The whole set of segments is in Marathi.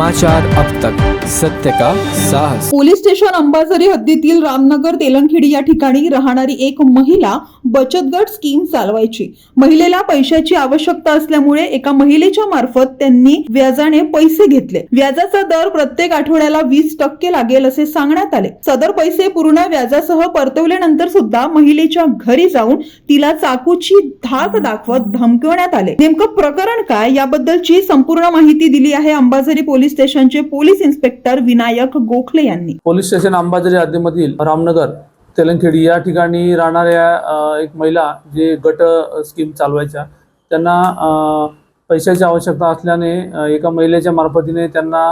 समाचार अब तक, सत्य का साहस। पोलीस स्टेशन अंबाझरी हद्दीतील रामनगर तेलंगखेडी या ठिकाणी राहणारी एक महिला बचत गट स्कीम चालवायची। महिलेला पैशाची आवश्यकता असल्यामुळे एका महिलेच्या मार्फत त्यांनी व्याजाने पैसे घेतले। व्याजाचा दर प्रत्येक आठवड्याला 20% लागेल असे सांगण्यात आले। सदर पैसे पूर्ण व्याजासह परतवल्यानंतर सुद्धा महिलेच्या घरी जाऊन तिला चाकूची धाक दाखवत धमकवण्यात आले। नेमकं प्रकरण काय याबद्दलची संपूर्ण माहिती दिली आहे अंबाझरी पोलीस स्टेशनचे पोलीस इन्स्पेक्टर विनायक गोखले यांनी। पोलीस स्टेशन अंबाझरी हद्दीमधील रामनगर तेलंगखेडी या ठिकाणी राहणाऱ्या एक महिला जे गट स्कीम चालवायच्या, त्यांना पैशाची आवश्यकता असल्याने एका महिलेच्या मार्फतीने त्यांना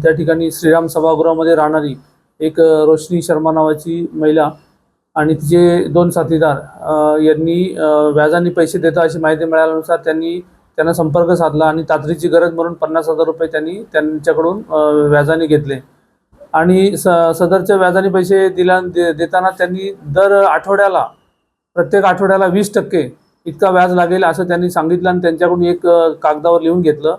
त्या ठिकाणी श्रीराम सभागृहामध्ये राहणारी एक रोशनी शर्मा नावाची महिला आणि तिचे 2 साथीदार यांनी व्याजाने पैसे देता अशी माहिती मिळाल्यानुसार त्यांना संपर्क साधला आणि तातडीची गरज म्हणून 50,000 रुपये त्यांनी त्यांच्याकडून व्याजाने घेतले आणि सदरच्या व्याजाने पैसे देताना त्यांनी दर आठवड्याला प्रत्येक आठवड्याला 20% इतका व्याज लागेल असं त्यांनी सांगितलं आणि त्यांच्याकडून एक कागदावर लिहून घेतलं।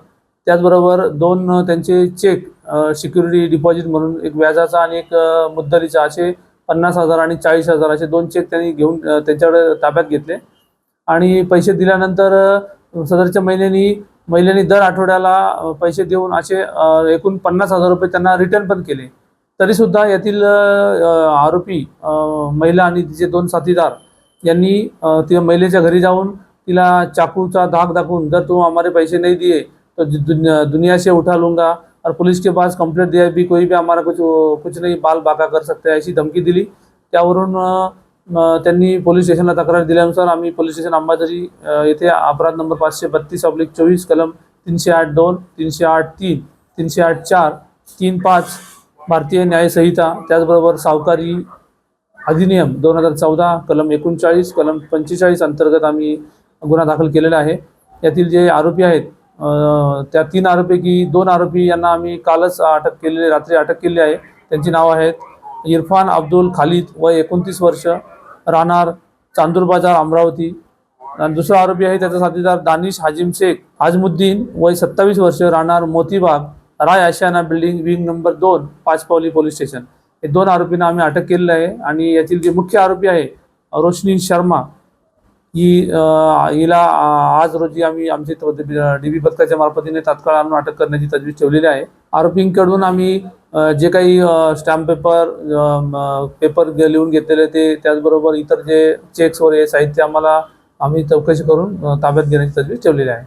त्याचबरोबर 2 त्यांचे चेक सिक्युरिटी डिपॉझिट म्हणून एक व्याजाचा आणि एक मुद्दलीचा असे 50,000 आणि 40,000 असे 2 चेक त्यांनी घेऊन त्यांच्याकडे ताब्यात घेतले आणि पैसे दिल्यानंतर सदरच्या महिलेने दर आठवड्याला पैसे देऊन असे एकूण 50,000 रुपये त्यांना रिटर्न पण केले। तरीसुद्धा यातील आरोपी महिला आणि तिचे 2 साथीदार यांनी त्या महिलेच्या घरी जाऊन तिला चाकूचा धाक दाखवून, जर तुम हमारे पैसे नहीं दिए तो दुनिया से उठा लूँगा और पुलिस के पास कंप्लेंट दिया भी कोई भी हमारा कुछ नहीं बाल बाका कर सकते है अशी धमकी दिली। त्यावरून त्यांनी पोलीस स्टेशनला तक्रार दिल्यानुसार आम्ही पोलीस स्टेशन अंबाझरी येथे अपराध नंबर 532/24 कलम 308(2), 308(3), 308(4), 305 भारतीय न्याय संहिता, त्याचबरोबर सावकारी अधिनियम 2014 कलम 39, कलम 45 अंतर्गत आम्ही गुन्हा दाखल केलेला आहे। यातील जे आरोपी आहेत त्या 3 आरोपीपैकी 2 आरोपी यांना आम्ही कालच रात्री अटक केली आहे। त्यांची नाव आहेत इरफान अब्दुल खालिद वय 29 वर्ष, राहणार चांदूर बाजार अमरावती। आणि दुसरा आरोपी आहे त्याचा साथीदार दानिश हाजिम शेख हाजमुद्दीन वय 27 वर्ष, राहणार Motibagh Rai Ashiyana building wing number 2 Pachpaoli police station. हे 2 आरोपींना आम्ही अटक केलेलं आहे आणि यातील जे मुख्य आरोपी आहे रोशनी शर्मा हिला आज रोजी आम्ही आमची DB पथकाच्या मार्फतीने तात्काळ आणून अटक करण्याची तजवीज ठेवलेली आहे। आरोपींकडून आम्ही जे काही स्टॅम्प पेपर लिहून घेतलेले ते, त्याचबरोबर इतर जे चेक्स वगैरे साहित्य आम्ही चौकशी करून ताब्यात घेण्याची तजवीज ठेवलेली आहे।